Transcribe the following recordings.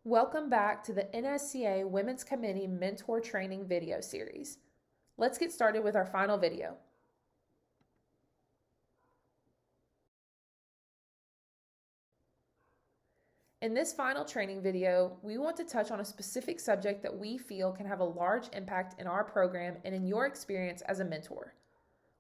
Welcome back to the NSCA Women's Committee Mentor Training video series. Let's get started with our final video. In this final training video, we want to touch on a specific subject that we feel can have a large impact in our program and in your experience as a mentor.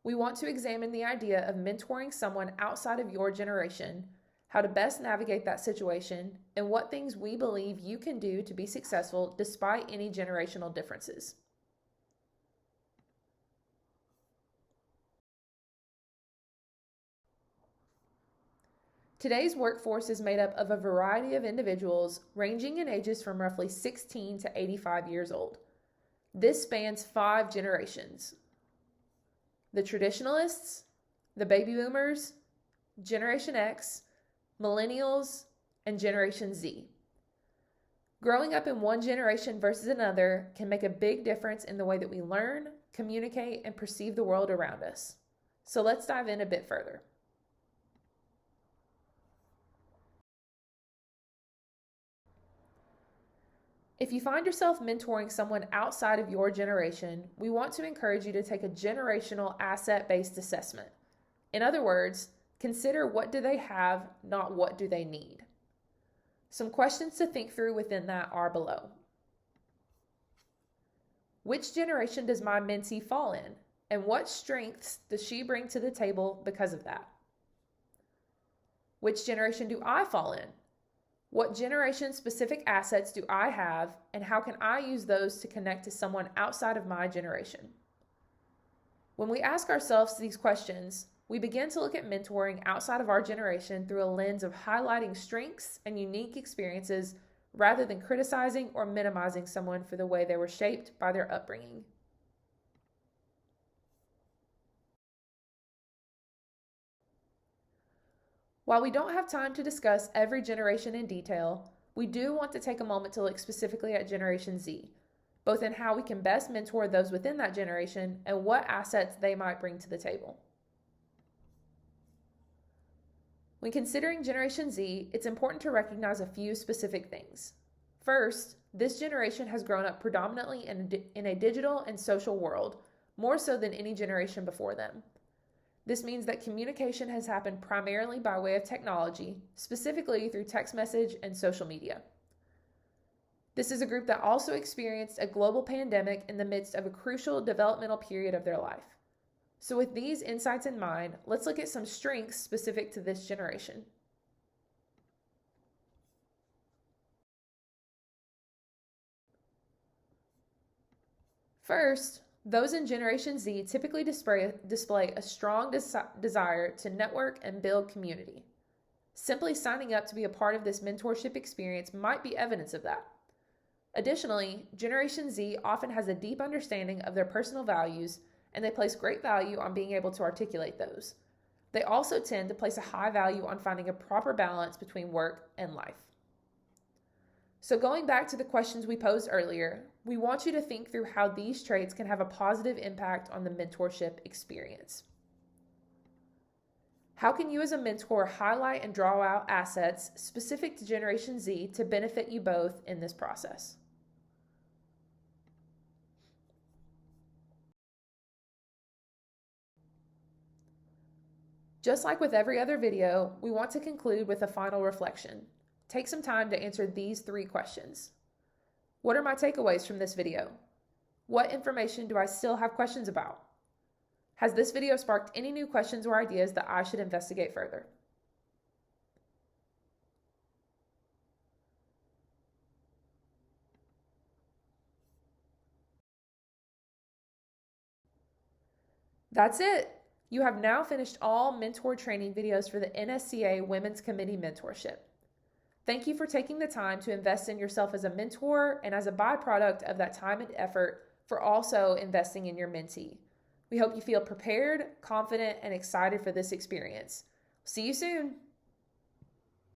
We want to examine the idea of mentoring someone outside of your generation, how to best navigate that situation, and what things we believe you can do to be successful despite any generational differences. Today's workforce is made up of a variety of individuals ranging in ages from roughly 16 to 85 years old. This spans 5 generations: the traditionalists, the baby boomers, Generation X, millennials, and Generation Z. Growing up in one generation versus another can make a big difference in the way that we learn, communicate, and perceive the world around us. So let's dive in a bit further. If you find yourself mentoring someone outside of your generation, we want to encourage you to take a generational asset-based assessment. In other words, consider what do they have, not what do they need. Some questions to think through within that are below. Which generation does my mentee fall in, and what strengths does she bring to the table because of that? Which generation do I fall in? What generation-specific assets do I have, and how can I use those to connect to someone outside of my generation? When we ask ourselves these questions, we begin to look at mentoring outside of our generation through a lens of highlighting strengths and unique experiences rather than criticizing or minimizing someone for the way they were shaped by their upbringing. While we don't have time to discuss every generation in detail, we do want to take a moment to look specifically at Generation Z, both in how we can best mentor those within that generation and what assets they might bring to the table. When considering Generation Z, it's important to recognize a few specific things. First, this generation has grown up predominantly in a digital and social world, more so than any generation before them. This means that communication has happened primarily by way of technology, specifically through text message and social media. This is a group that also experienced a global pandemic in the midst of a crucial developmental period of their life. So with these insights in mind, let's look at some strengths specific to this generation. First, those in Generation Z typically display a strong desire to network and build community. Simply signing up to be a part of this mentorship experience might be evidence of that. Additionally, Generation Z often has a deep understanding of their personal values, and they place great value on being able to articulate those. They also tend to place a high value on finding a proper balance between work and life. So going back to the questions we posed earlier, we want you to think through how these traits can have a positive impact on the mentorship experience. How can you as a mentor highlight and draw out assets specific to Generation Z to benefit you both in this process? Just like with every other video, we want to conclude with a final reflection. Take some time to answer these 3 questions. What are my takeaways from this video? What information do I still have questions about? Has this video sparked any new questions or ideas that I should investigate further? That's it. You have now finished all mentor training videos for the NSCA Women's Committee Mentorship. Thank you for taking the time to invest in yourself as a mentor and as a byproduct of that time and effort for also investing in your mentee. We hope you feel prepared, confident, and excited for this experience. See you soon.